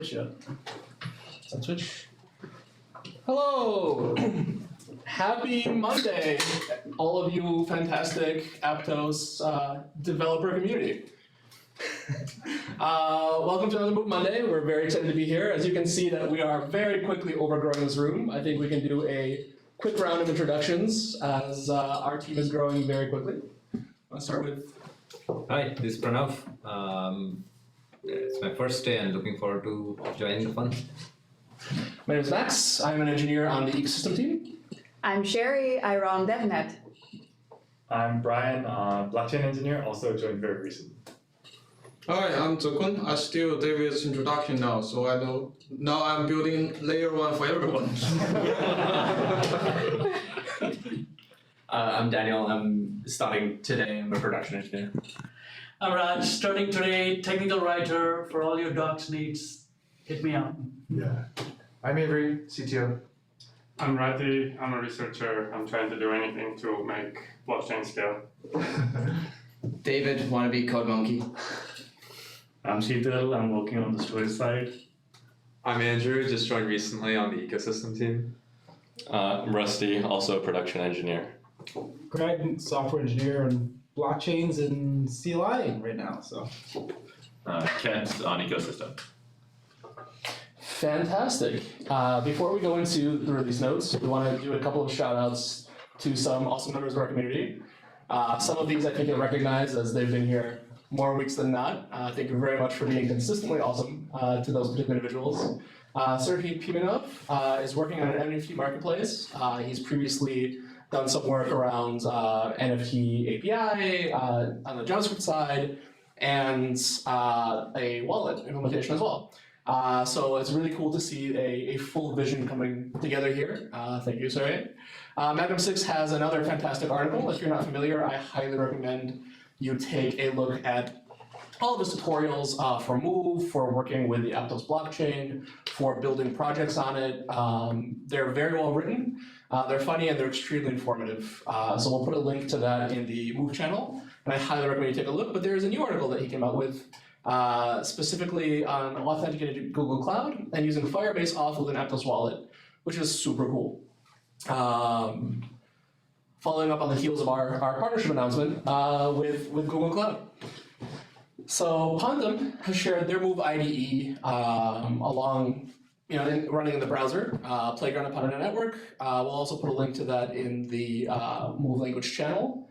Yeah. Is that Twitch? Hello! Happy Monday, all of you fantastic Aptos developer community. Welcome to another Move Monday. We're very excited to be here. As you can see that we are very quickly overgrowing this room. I think we can do a quick round of introductions as our team is growing very quickly. I'll start with... Hi, this is Pranav. It's my first day and looking forward to joining the fun. My name is Max. I'm an engineer on the ecosystem team. I'm Sherry. I run TESTNET. I'm Brian, blockchain engineer, also joined very recently. Hi, I'm Zekun. I steal David's introduction now, so I know now I'm building layer 1 for everyone. I'm Daniel. I'm starting today. I'm a production engineer. I'm Raj, starting today, technical writer for all your docs needs. Hit me up. Yeah. I'm Avery, CTO. I'm Rati. I'm a researcher. I'm trying to do anything to make blockchain scale. David, wannabe code monkey. I'm Sheetal. I'm working on the storage side. I'm Andrew, just joined recently on the ecosystem team. I'm Rusty, also a production engineer. Greg, software engineer on blockchains and CLI right now. So, Kent on ecosystem. Fantastic. Before we go into the release notes, we want to do a couple of shout outs to some awesome members of our community. Some of these I think you'll recognize as they've been here more weeks than not. Thank you very much for being consistently awesome to those particular individuals. Sergey Pimenov is working on an NFT marketplace. He's previously done some work around NFT API on the JavaScript side and a wallet implementation as well. So it's really cool to see a full vision coming together here. Thank you, Sergey. Magnum 6 has another fantastic article. If you're not familiar, I highly recommend you take a look at all of his tutorials for Move, for working with the Aptos blockchain, for building projects on it. They're very well written, they're funny, and they're extremely informative. So we'll put a link to that in the Move channel, and I highly recommend you take a look. But there's a new article that he came out with specifically on authenticated Google Cloud and using Firebase auth with an Aptos wallet, which is super cool. Following up on the heels of our partnership announcement with Google Cloud. So Pondem has shared their Move IDE along, running in the browser, Playground upon a network. We'll also put a link to that in the Move language channel.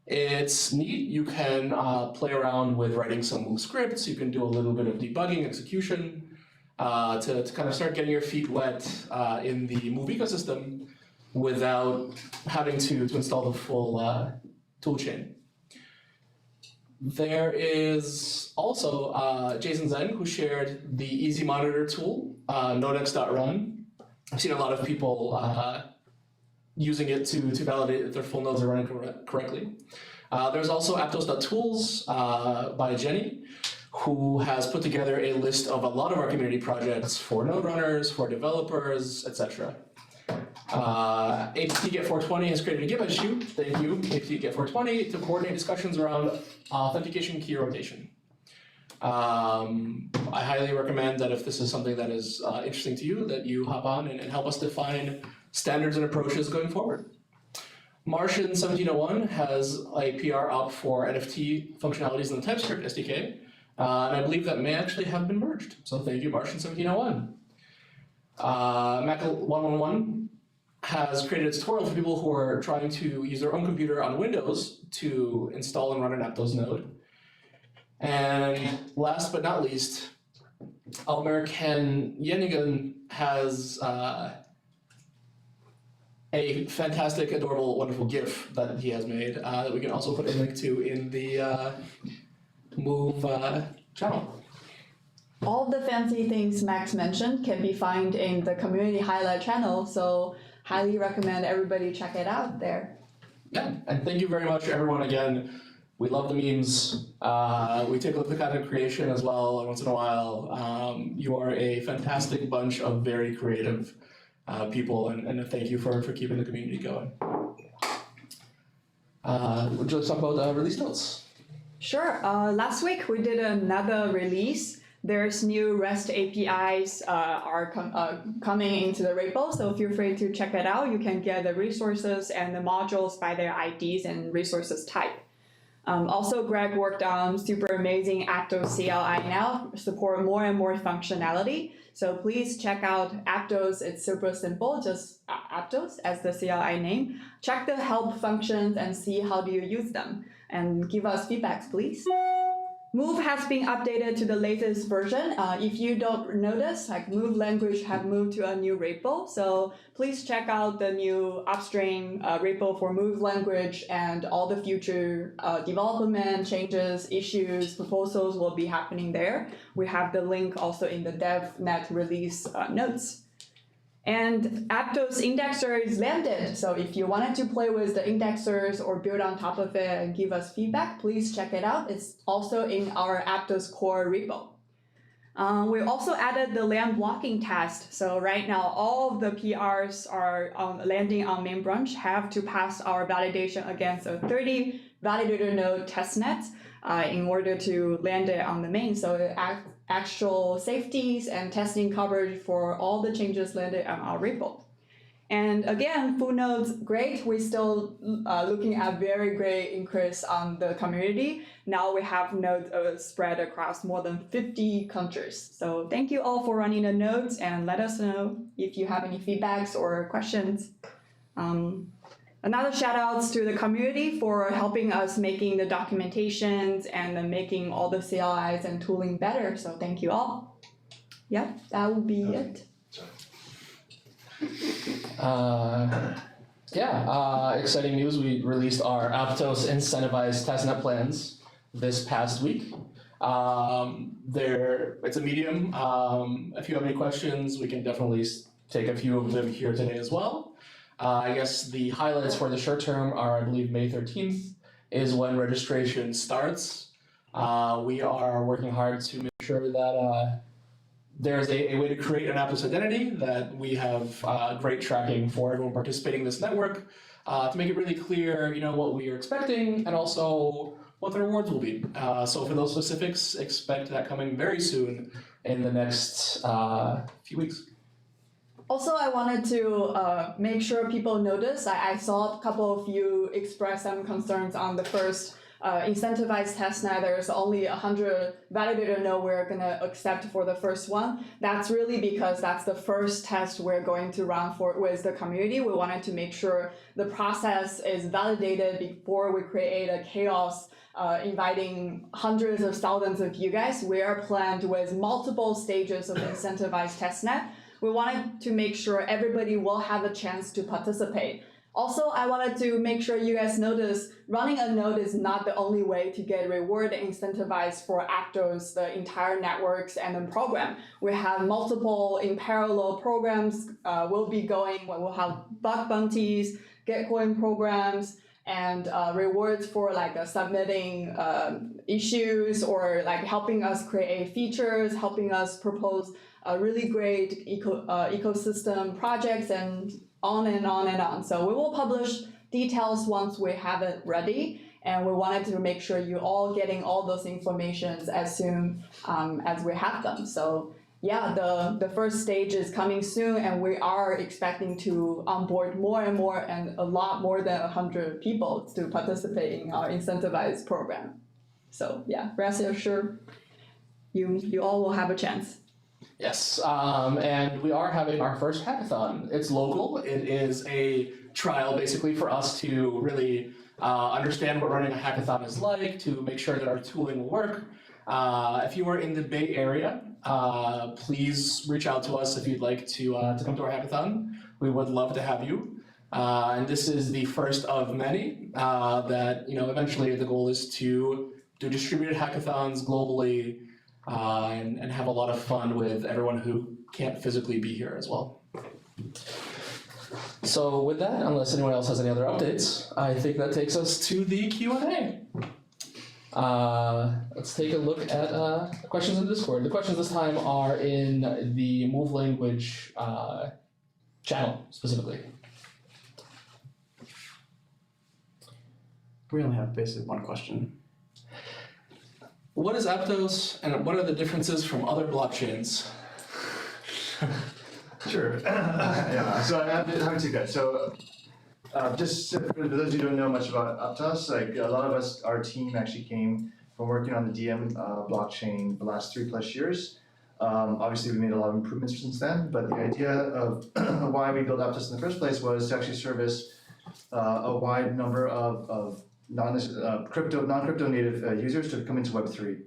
It's neat. You can play around with writing some Move scripts. You can do a little bit of debugging, execution, to kind of start getting your feet wet in the Move ecosystem without having to install the full toolchain. There is also Jason Zen, who shared the Easy Monitor tool, nodex.run. I've seen a lot of people using it to validate that their full nodes are running correctly. There's also aptos.tools by Jenny, who has put together a list of a lot of our community projects for node runners, for developers, etc. APT Get 420 has created a Git issue, thank you, APT Get 420, to coordinate discussions around authentication key rotation. I highly recommend that if this is something that is interesting to you, that you hop on and help us define standards and approaches going forward. Martian 1701 has a PR up for NFT functionalities in the TypeScript SDK, and I believe that may actually have been merged. So thank you, Martian 1701. Mac 111 has created a tutorial for people who are trying to use their own computer on Windows to install and run an Aptos node. And last but not least, Almer Ken Yenigan has a fantastic, adorable, wonderful GIF that he has made that we can also put a link to in the Move channel. All the fancy things Max mentioned can be found in the community highlight channel, so highly recommend everybody check it out there. Yeah, and thank you very much, everyone, again. We love the memes. We take a look at the content creation as well once in a while. You are a fantastic bunch of very creative people, and thank you for keeping the community going. Would you like to talk about release notes? Sure. Last week we did another release There's new REST APIs coming into the repo, so feel free to check it out. You can get the resources and the modules by their IDs and resources type. Also, Greg worked on super amazing Aptos CLI now, support more and more functionality. So please check out Aptos. It's super simple, just Aptos as the CLI name. Check the help functions and see how do you use them. And give us feedbacks, please. Move has been updated to the latest version. If you don't notice, like Move language have moved to a new repo. So please check out the new upstream repo for Move language, and all the future development changes, issues, proposals will be happening there. We have the link also in the DevNet release notes. And Aptos indexer is landed. So if you wanted to play with the indexers or build on top of it and give us feedback, please check it out. It's also in our Aptos core repo. We also added the land blocking test. So right now, all of the PRs are landing on main branch have to pass our validation against a 30 validator node testnet in order to land it on the main. So actual safeties and testing coverage for all the changes landed on our repo. And again, full nodes, great. We're still looking at very great increase on the community. Now we have nodes spread across more than 50 countries. So thank you all for running the nodes, and let us know if you have any feedbacks or questions. Another shout outs to the community for helping us making the documentations and then making all the CLIs and tooling better. So thank you all. Yeah, that will be it. Exciting news. We released our Aptos incentivized testnet plans this past week. It's a medium. If you have any questions, we can definitely take a few of them here today as well. I guess the highlights for the short term are, I believe, May 13th is when registration starts. We are working hard to make sure that there's a way to create an Aptos identity, that we have great tracking for everyone participating in this network, to make it really clear, what we are expecting and also what the rewards will be. So for those specifics, expect that coming very soon in the next few weeks. Also, I wanted to make sure people notice, I saw a couple of you express some concerns on the first incentivized testnet. There's only 100 validator node we're going to accept for the first one. That's really because that's the first test we're going to run with the community. We wanted to make sure the process is validated before we create a chaos inviting hundreds of thousands of you guys. We are planned with multiple stages of incentivized testnet. We wanted to make sure everybody will have a chance to participate. Also, I wanted to make sure you guys notice running a node is not the only way to get reward incentivized for Aptos, the entire networks and the program. We have multiple in parallel programs will be going. We'll have bug bounties, Gitcoin programs, and rewards for submitting issues or helping us create features, helping us propose really great ecosystem projects, and on and on and on. So we will publish details once we have it ready, and we wanted to make sure you all getting all those informations as soon as we have them. So yeah, the first stage is coming soon, and we are expecting to onboard more and more, and a lot more than 100 people to participate in our incentivized program. So yeah, rest assured, you all will have a chance. Yes, and we are having our first hackathon. It's local. It is a trial basically for us to really understand what running a hackathon is like, to make sure that our tooling will work. If you are in the Bay Area, please reach out to us if you'd like to come to our hackathon. We would love to have you. And this is the first of many that, eventually the goal is to do distributed hackathons globally, and have a lot of fun with everyone who can't physically be here as well. So with that, unless anyone else has any other updates, I think that takes us to the Q&A. Let's take a look at the questions in Discord. The questions this time are in the Move language channel specifically. We only have basically one question. what is Aptos and what are the differences from other blockchains? Sure. Yeah, so I'm happy to guys. So just for those who don't know much about Aptos, like a lot of us, our team actually came from working on the DM blockchain for the last 3+ years. Obviously, we made a lot of improvements since then, but the idea of why we built Aptos in the first place was to actually service a wide number of non-crypto native users to come into Web3.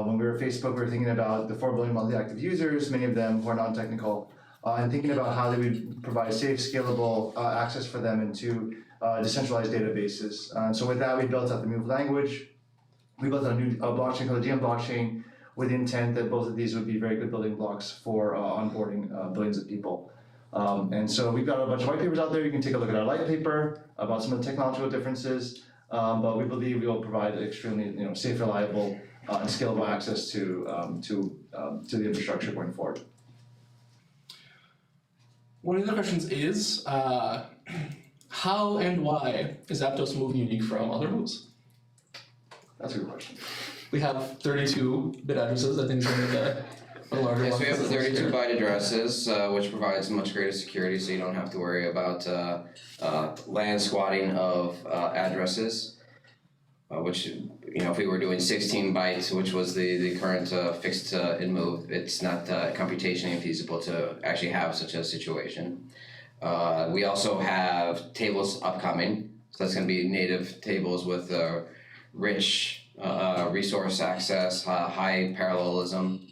When we were Facebook, we were thinking about the 4 billion monthly active users, many of them who are non-technical, and thinking about how they would provide safe, scalable access for them into decentralized databases. And so with that, we built out the Move language. We built a new blockchain called the DM blockchain with the intent that both of these would be very good building blocks for onboarding billions of people. And so we've got a bunch of white papers out there. You can take a look at our light paper about some of the technological differences, but we believe we will provide extremely safe, reliable, and scalable access to the infrastructure going forward. One of the questions is, how and why is Aptos Move unique from other moves? That's a good question. We have 32-bit addresses, I think is one of the larger ones. Yes, we have 32 byte addresses, which provides much greater security, so you don't have to worry about LAN squatting of addresses, which, if we were doing 16 bytes, which was the current fixed in Move, it's not computationally feasible to actually have such a situation. We also have tables upcoming, so that's going to be native tables with rich resource access, high parallelism.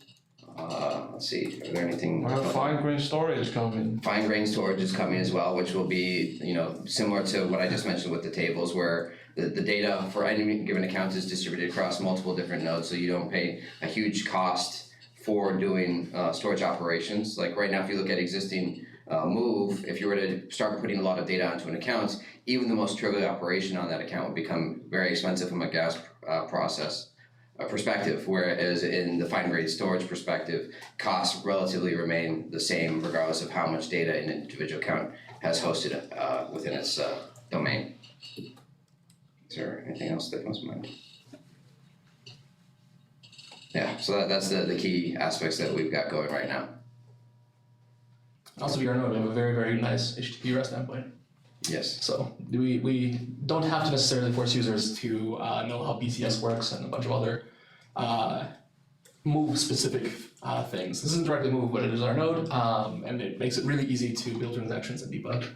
Let's see, are there anything? Fine-grained storage coming. Fine-grained storage is coming as well, which will be, similar to what I just mentioned with the tables, where the data for any given account is distributed across multiple different nodes, so you don't pay a huge cost for doing storage operations. Like right now, if you look at existing Move, if you were to start putting a lot of data onto an account, even the most trivial operation on that account would become very expensive from a gas process perspective, whereas in the fine-grained storage perspective, costs relatively remain the same regardless of how much data an individual account has hosted within its domain. Is there anything else that comes to mind? Yeah, so that's the key aspects that we've got going right now. Also, we have a very, very nice HTTP REST endpoint. Yes. So we don't have to necessarily force users to know how BCS works and a bunch of other Move-specific things. This isn't directly Move, but it is our node, and it makes it really easy to build transactions and debug.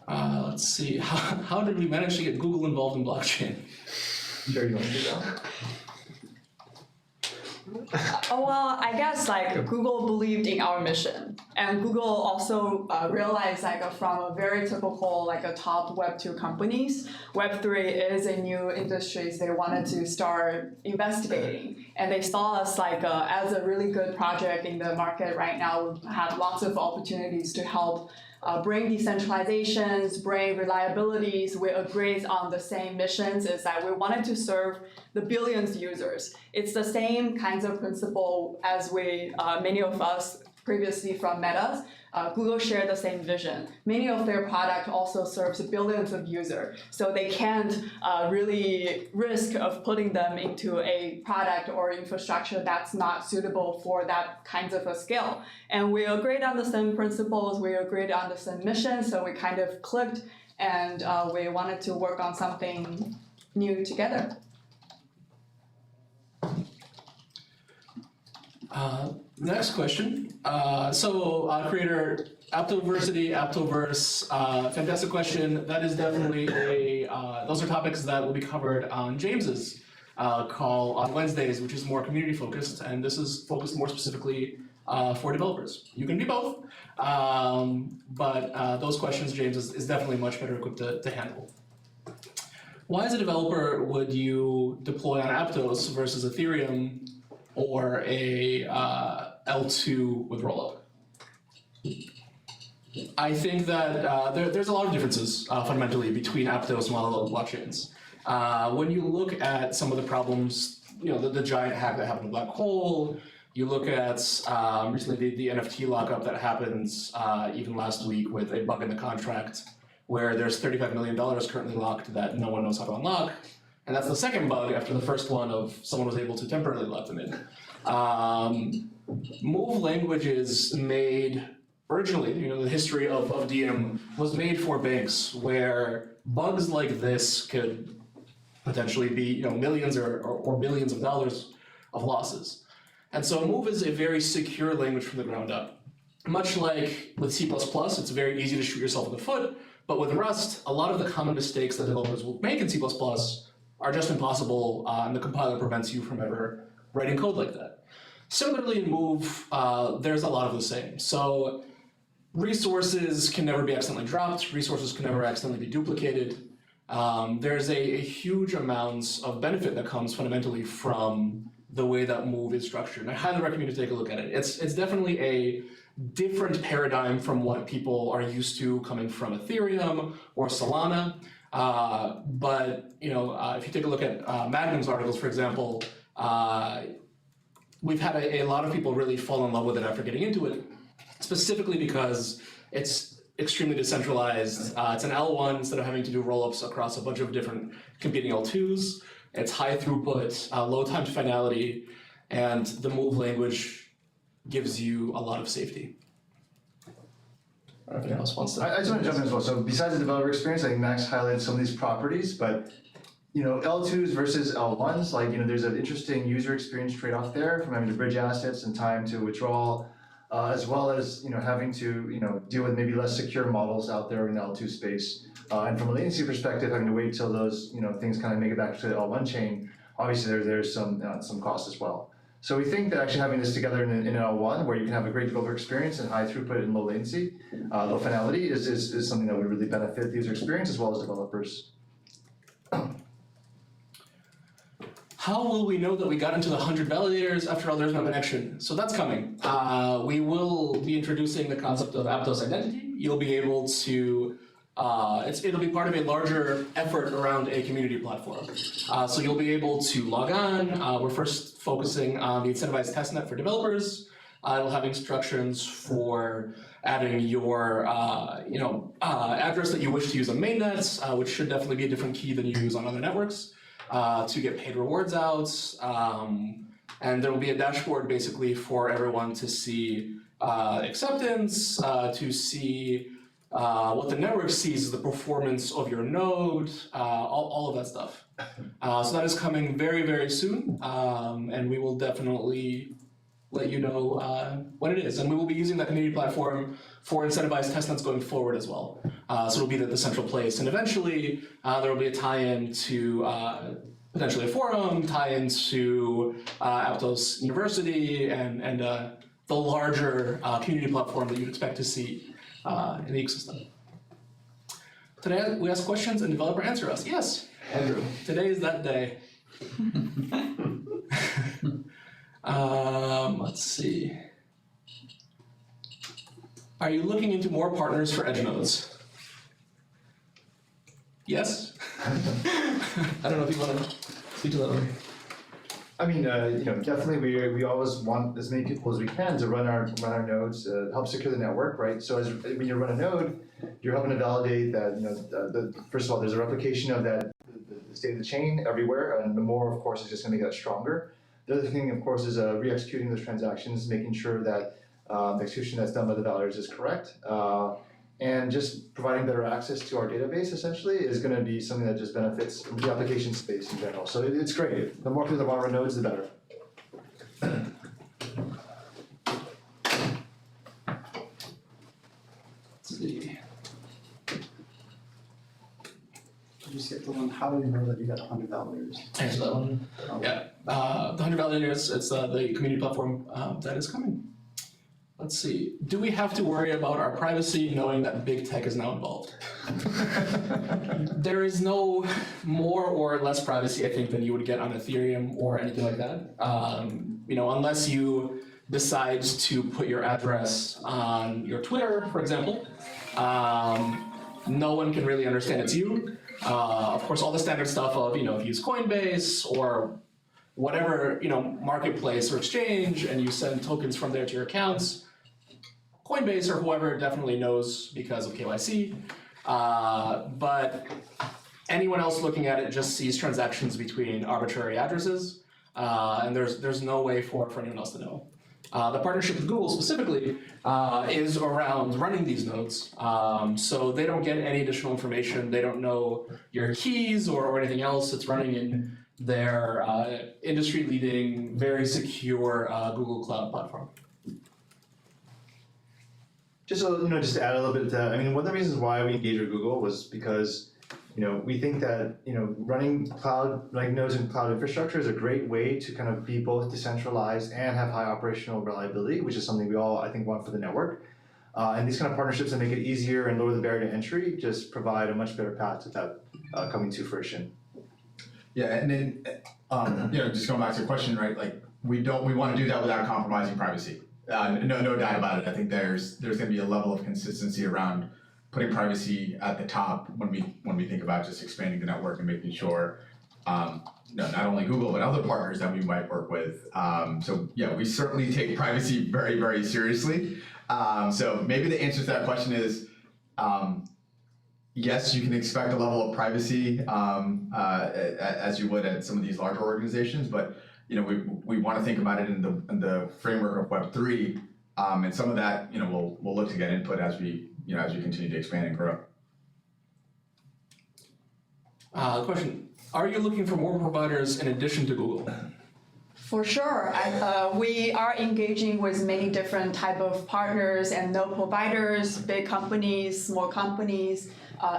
Let's see, how did we manage to get Google involved in blockchain? Sure, you want to do that? Well, I guess Google believed in our mission, and Google also realized from a very typical a top Web2 companies, Web3 is a new industry they wanted to start investigating, and they saw us as a really good project in the market right now. We have lots of opportunities to help bring decentralizations, bring reliabilities. We agreed on the same missions, is that we wanted to serve the billions of users. It's the same kinds of principle as many of us previously from Meta. Google shared the same vision. Many of their product also serves billions of users, so they can't really risk of putting them into a product or infrastructure that's not suitable for that kind of a scale. And we agreed on the same principles, we agreed on the same mission, so we kind of clicked, and we wanted to work on something new together. Next question. Creator, Aptoverse, fantastic question. That is definitely those are topics that will be covered on James's call on Wednesdays, which is more community focused, and this is focused more specifically for developers. You can be both, but those questions James is definitely much better equipped to handle. Why as a developer would you deploy on Aptos versus Ethereum or a L2 with rollup? I think that there's a lot of differences fundamentally between Aptos and other blockchains. When you look at some of the problems, the giant hack that happened with Black Hole, you look at recently the NFT lockup that happens even last week with a bug in the contract where there's $35 million currently locked that no one knows how to unlock. And that's the second bug after the first one of someone was able to temporarily lock them in. Move languages made originally, the history of DM was made for banks where bugs like this could potentially be millions or billions of dollars of losses. And so Move is a very secure language from the ground up. Much like with C++, it's very easy to shoot yourself in the foot, but with Rust, a lot of the common mistakes that developers will make in C++ are just impossible, and the compiler prevents you from ever writing code like that. Similarly in Move, there's a lot of the same. So resources can never be accidentally dropped, resources can never accidentally be duplicated. There's a huge amount of benefit that comes fundamentally from the way that Move is structured. And I highly recommend you to take a look at it. It's definitely a different paradigm from what people are used to coming from Ethereum or Solana. But if you take a look at Magnum's articles, for example, we've had a lot of people really fall in love with it after getting into it, specifically because it's extremely decentralized. It's an L1 instead of having to do rollups across a bunch of different competing L2s. It's high throughput, low time to finality, and the Move language gives you a lot of safety. Anyone else wants to? I just want to jump in as well. So besides the developer experience, I think Max highlighted some of these properties, but L2s versus L1s, there's an interesting user experience trade-off there from having to bridge assets and time to withdrawal, as well as having to deal with maybe less secure models out there in the L2 space. And from a latency perspective, having to wait till those things kind of make it back to the L1 chain, obviously there's some cost as well. So we think that actually having this together in an L1 where you can have a great developer experience and high throughput and low latency, low finality is something that would really benefit the user experience as well as developers. How will we know that we got into the 100 validators after all there's no connection? So that's coming. We will be introducing the concept of Aptos identity. You'll be able to, it'll be part of a larger effort around a community platform. So you'll be able to log on. We're first focusing on the incentivized testnet for developers. It'll have instructions for adding your address that you wish to use on mainnet, which should definitely be a different key than you use on other networks, to get paid rewards out. And there will be a dashboard basically for everyone to see acceptance, to see what the network sees as the performance of your node, all of that stuff. So that is coming very, very soon, and we will definitely let you know when it is. And we will be using that community platform for incentivized testnets going forward as well. So it'll be the central place. And eventually, there will be a tie-in to potentially a forum, tie-in to Aptos University, and the larger community platform that you'd expect to see in the ecosystem. Today, we ask questions and developer answer us. Yes, Andrew, today is that day. Let's see. Are you looking into more partners for edge nodes? Yes? I don't know if you want to speak to that one. I mean, definitely we always want as many people as we can to run our nodes, help secure the network, right? So when you run a node, you're helping to validate that, first of all, there's a replication of that, the state of the chain everywhere, and the more, of course, is just going to get stronger. The other thing, of course, is re-executing those transactions, making sure that the execution that's done by the validators is correct. And just providing better access to our database, essentially, is going to be something that just benefits the application space in general. So it's great. The more people that want to run nodes, the better. Let's see. You skip the one, how do you know that you got 100 validators? Answer that one. Yeah, the 100 validators, it's the community platform that is coming. Let's see, do we have to worry about our privacy knowing that big tech is now involved? There is no more or less privacy, I think, than you would get on Ethereum or anything like that. Unless you decide to put your address on your Twitter, for example, no one can really understand it's you. Of course, all the standard stuff of, if you use Coinbase or whatever, marketplace or exchange, and you send tokens from there to your accounts, Coinbase or whoever definitely knows because of KYC. But anyone else looking at it just sees transactions between arbitrary addresses, and there's no way for anyone else to know. The partnership with Google specifically is around running these nodes, so they don't get any additional information. They don't know your keys or anything else. It's running in their industry-leading, very secure Google Cloud platform. Just just to add a little bit to that, I mean, one of the reasons why we engaged with Google was because we think that running cloud nodes in cloud infrastructure is a great way to kind of be both decentralized and have high operational reliability, which is something we all I think want for the network. And these kind of partnerships that make it easier and lower the barrier to entry just provide a much better path to that coming to fruition. Yeah, and then just going back to the question, right? Like we want to do that without compromising privacy. No doubt about it. I think there's going to be a level of consistency around putting privacy at the top when we think about just expanding the network and making sure not only Google but other partners that we might work with. So yeah, we certainly take privacy very, very seriously. So maybe the answer to that question is yes, you can expect a level of privacy as you would at some of these larger organizations, but we want to think about it in the framework of Web3, and some of that we'll look to get input as we continue to expand and grow. Question: are you looking for more providers in addition to Google? For sure, we are engaging with many different type of partners and node providers, big companies, small companies,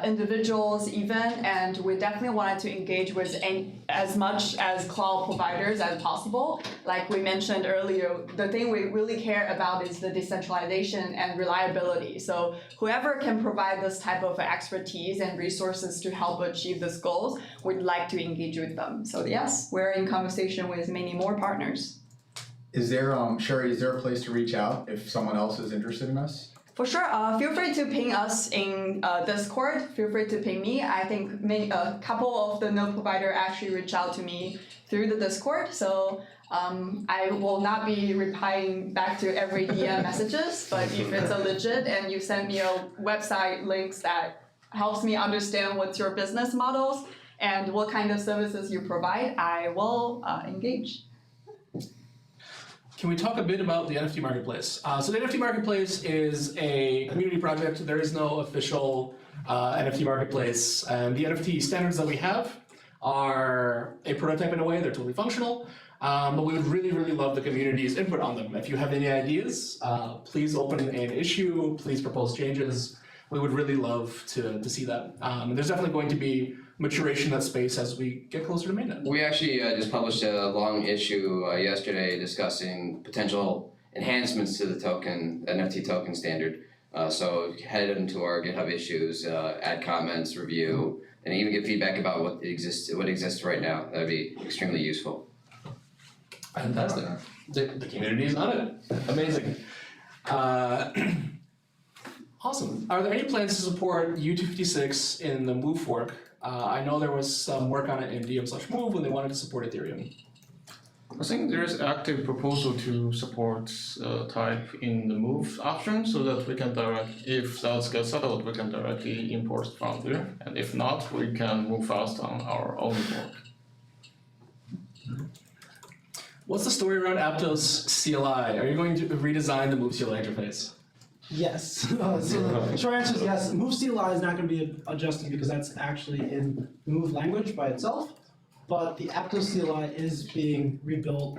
individuals even, and we definitely wanted to engage with as much as cloud providers as possible. Like we mentioned earlier, the thing we really care about is the decentralization and reliability. So whoever can provide this type of expertise and resources to help achieve these goals, we'd like to engage with them. So yes, we're in conversation with many more partners. Is there, Sherry, is there a place to reach out if someone else is interested in us? For sure, feel free to ping us in Discord. Feel free to ping me. I think a couple of the node provider actually reach out to me through the Discord. So I will not be replying back to every DM messages, but if it's a legit and you send me a website links that helps me understand what's your business models and what kind of services you provide, I will engage. Can we talk a bit about the NFT Marketplace? So the NFT Marketplace is a community project. There is no official NFT Marketplace. And the NFT standards that we have are a prototype in a way. They're totally functional. But we would really, really love the community's input on them. If you have any ideas, please open an issue. Please propose changes. We would really love to see that. And there's definitely going to be maturation of that space as we get closer to mainnet. We actually just published a long issue yesterday discussing potential enhancements to the NFT token standard. So head into our GitHub issues, add comments, review, and even get feedback about what exists right now. That'd be extremely useful. Fantastic. The community is on it. Amazing. Awesome. Are there any plans to support U256 in the Move fork? I know there was some work on it in dm/move when they wanted to support Ethereum. I think there is an active proposal to support type in the move option so that we can if that gets settled, we can directly import from there. And if not, we can move fast on our own fork. What's the story around Aptos CLI? Are you going to redesign the Move CLI interface? Yes. So the short answer is yes. Move CLI is not going to be adjusted because that's actually in Move language by itself. But the Aptos CLI is being rebuilt.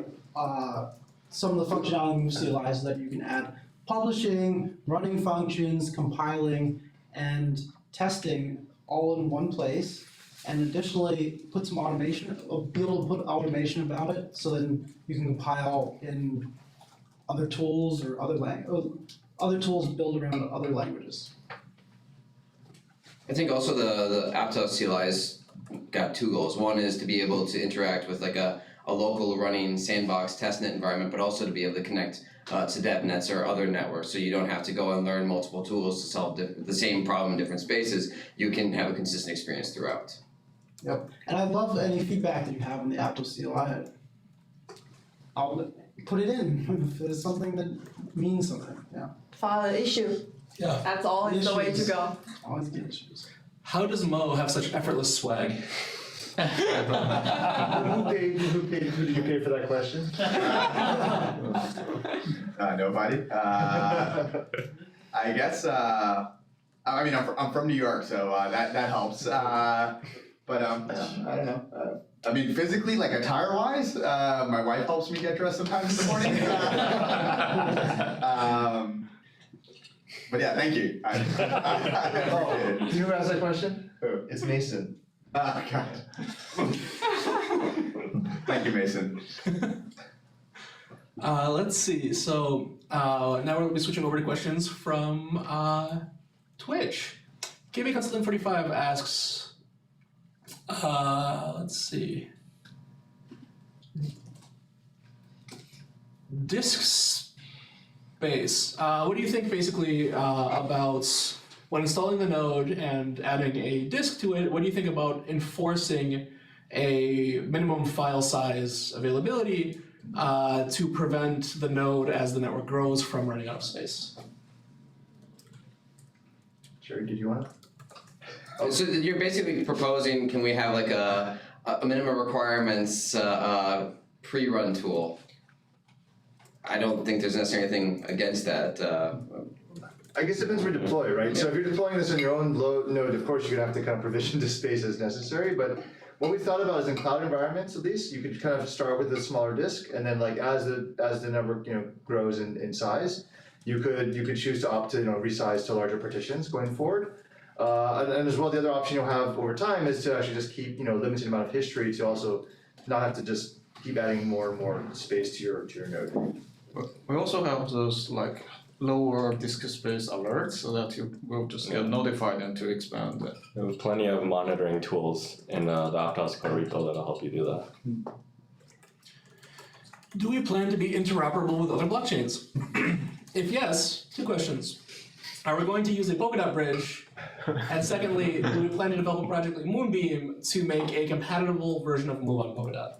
Some of the functionality in Move CLI so that you can add publishing, running functions, compiling, and testing all in one place. And additionally, put some automation, be able to put automation about it so then you can compile in other tools or other tools built around other languages. I think also the Aptos CLI's got two goals. One is to be able to interact with like a local running sandbox testnet environment, but also to be able to connect to DevNets or other networks, so you don't have to go and learn multiple tools to solve the same problem in different spaces. You can have a consistent experience throughout. Yep, and I'd love any feedback that you have on the Aptos CLI. I'll put it in if it's something that means something. Yeah. File an issue. Yeah. That's always the way to go. Always get issues. How does Mo have such effortless swag? Who did you pay for that question? Nobody. I guess. I mean, I'm from New York, so that helps. But I don't know. I mean, physically, like attire-wise, my wife helps me get dressed sometimes in the morning. But yeah, thank you. I appreciate it. Do you know who asked that question? Who? It's Mason. God. Thank you, Mason. Let's see. So now we're going to be switching over to questions from Twitch. KB Consultant 45 asks, let's see. Disk space. What do you think basically about when installing the node and adding a disk to it? What do you think about enforcing a minimum file size availability to prevent the node as the network grows from running out of space? Sherry, did you want to? So you're basically proposing, can we have like a minimum requirements pre-run tool? I don't think there's necessarily anything against that. I guess it depends where you deploy, right? So if you're deploying this on your own node, of course you're gonna have to kind of provision the space as necessary. But what we thought about is in cloud environments, at least, you could kind of start with a smaller disk, and then like as the network grows in size, you could choose to opt to resize to larger partitions going forward. And as well, the other option you'll have over time is to actually just keep limited amount of history to also not have to just keep adding more and more space to your node. We also have those like lower disk space alerts so that you will just get notified and to expand it. There are plenty of monitoring tools in the Aptos core repo that'll help you do that. Do we plan to be interoperable with other blockchains? If yes, two questions. Are we going to use a Polkadot bridge? And secondly, do we plan to develop a project like Moonbeam to make a compatible version of Move on Polkadot?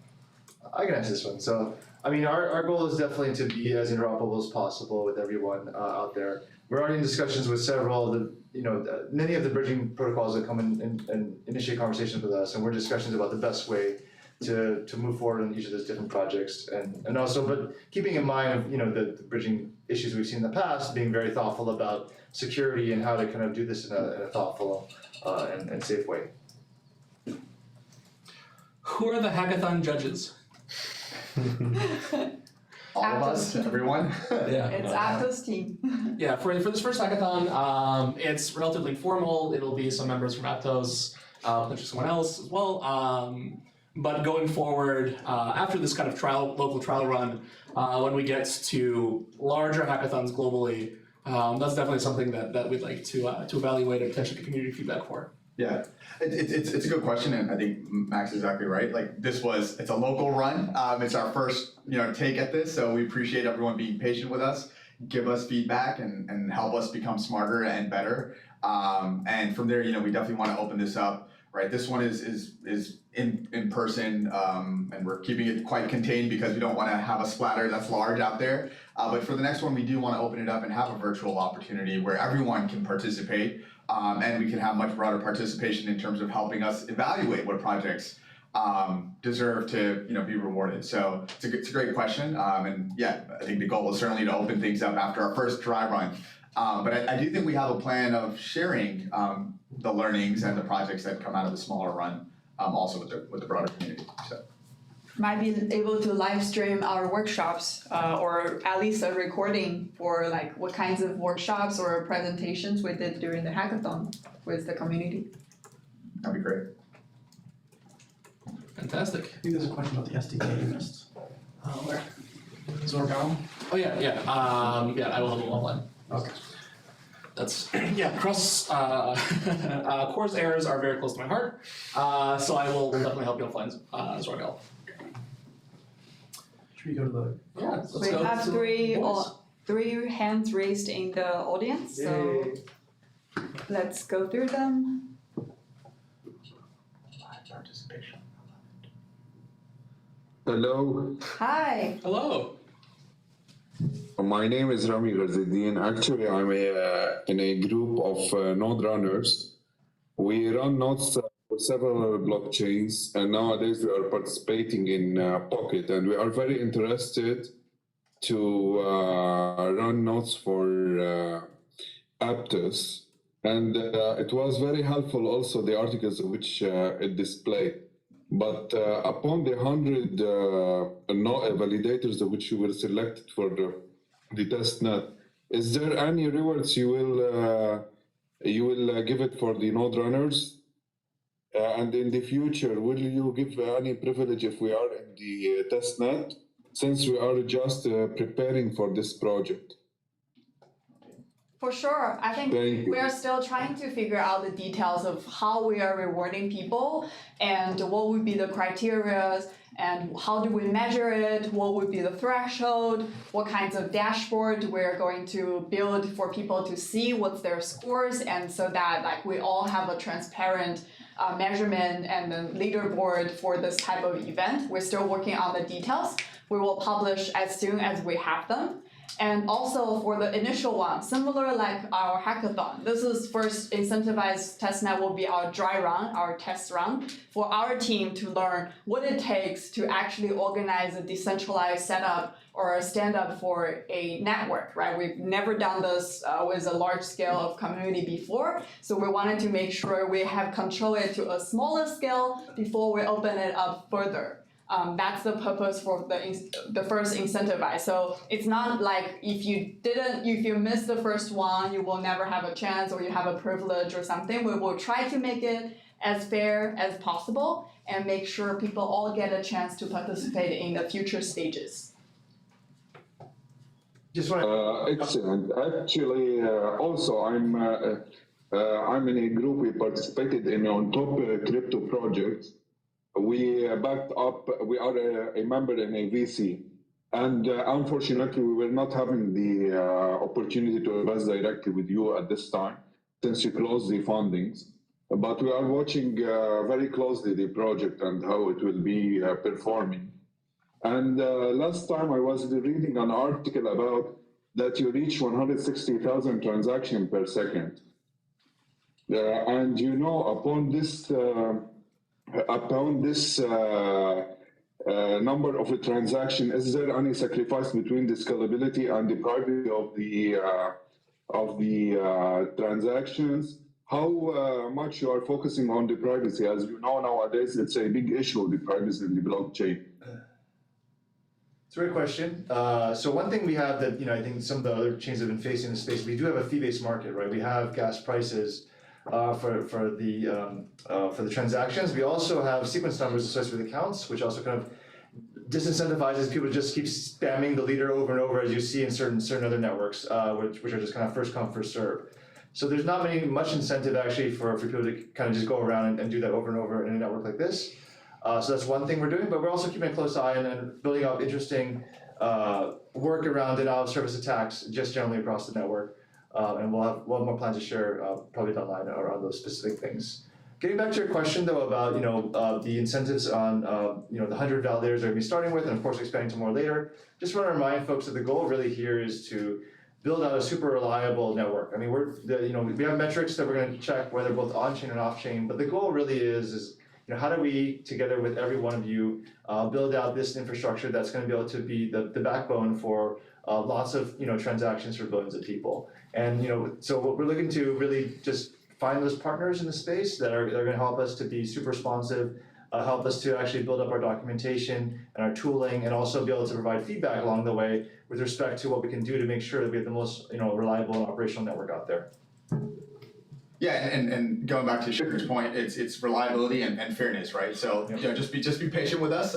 I can answer this one. So, I mean, our goal is definitely to be as interoperable as possible with everyone out there. We're already in discussions with several of the, many of the bridging protocols that come and initiate conversations with us, and we're in discussions about the best way to move forward on each of those different projects, and also, but keeping in mind the bridging issues we've seen in the past, being very thoughtful about security and how to kind of do this in a thoughtful and safe way. Who are the hackathon judges? All of us, everyone. Yeah. It's Aptos team. Yeah, for this first hackathon, it's relatively informal. It'll be some members from Aptos, potentially someone else as well. But going forward, after this kind of local trial run, when we get to larger hackathons globally, that's definitely something that we'd like to evaluate and potentially get community feedback for. Yeah, it's a good question, and I think Max is exactly right. Like it's a local run. It's our first take at this, so we appreciate everyone being patient with us, give us feedback, and help us become smarter and better. And from there, we definitely want to open this up. Right, this one is in person, and we're keeping it quite contained because we don't want to have a splatter that's large out there. But for the next one, we do want to open it up and have a virtual opportunity where everyone can participate, and we can have much broader participation in terms of helping us evaluate what projects deserve to be rewarded. So it's a great question, and yeah, I think the goal is certainly to open things up after our first dry run. But I do think we have a plan of sharing the learnings and the projects that come out of the smaller run, also with the broader community. So. Might be able to live stream our workshops, or at least a recording for like what kinds of workshops or presentations we did during the hackathon with the community. That'd be great. Fantastic. I think there's a question about the SDK you missed. Where? Zorgal? Oh yeah. Yeah, I will have it offline. Okay. That's cross course errors are very close to my heart, so I will definitely help you offline, Zorgal. Should we go to the? Yeah, let's We go have to three hands raised in the audience, so let's go through them. Participation. Hello. Hi. Hello. My name is Rami Ghazuddin. Actually, I'm in a group of node runners. We run nodes for several blockchains, and nowadays we are participating in Pocket, and we are very interested to run nodes for Aptos. And it was very helpful also, the articles which it displayed. But upon the 100 validators which you will select for the testnet, is there any rewards you will give it for the node runners? And in the future, will you give any privilege if we are in the testnet, since we are just preparing for this project? For sure. I think Thank you. we are still trying to figure out the details of how we are rewarding people and what would be the criteria and how do we measure it, what would be the threshold, what kinds of dashboard we're going to build for people to see what's their scores, and so that like we all have a transparent measurement and the leaderboard for this type of event. We're still working on the details. We will publish as soon as we have them. And also for the initial one, similar like our hackathon, this is first incentivized testnet will be our dry run, our test run, for our team to learn what it takes to actually organize a decentralized setup or a stand-up for a network, right? We've never done this with a large scale of community before, so we wanted to make sure we have control it to a smaller scale before we open it up further. That's the purpose for the first incentivize. So it's not like if you miss the first one, you will never have a chance or you have a privilege or something. We will try to make it as fair as possible and make sure people all get a chance to participate in the future stages. Excellent. Actually, also I'm in a group we participated in on top crypto projects. We backed up, we are a member in a VC, and unfortunately we were not having the opportunity to invest directly with you at this time, since you closed the fundings. But we are watching very closely the project and how it will be performing. And last time I was reading an article about that you reach 160,000 transactions per second. And you know, upon this number of a transaction, is there any sacrifice between the scalability and the privacy of the transactions? How much you are focusing on the privacy? As you know, nowadays it's a big issue, the privacy in the blockchain. It's a great question. So one thing we have that I think some of the other chains have been facing in the space, we do have a fee-based market, right? We have gas prices for the transactions. We also have sequence numbers associated with accounts, which also kind of disincentivizes people to just keep spamming the leader over and over, as you see in certain other networks, which are just kind of first come, first serve. So there's not much incentive actually for people to kind of just go around and do that over and over in a network like this. So that's one thing we're doing, but we're also keeping a close eye and building up interesting work around denial of service attacks just generally across the network. And we'll have more plans to share probably down the line around those specific things. Getting back to your question though about the incentives on the 100 validators that we're starting with, and of course expanding to more later. Just want to remind folks that the goal really here is to build out a super reliable network. I mean, we have metrics that we're going to check whether both on-chain and off-chain, but the goal really is how do we, together with every one of you, build out this infrastructure that's going to be able to be the backbone for lots of transactions for billions of people. And so what we're looking to really just find those partners in the space that are going to help us to be super responsive, help us to actually build up our documentation and our tooling, and also be able to provide feedback along the way with respect to what we can do to make sure that we have the most reliable and operational network out there. Yeah, and going back to Shikar's point, it's reliability and fairness, right? So just be patient with us.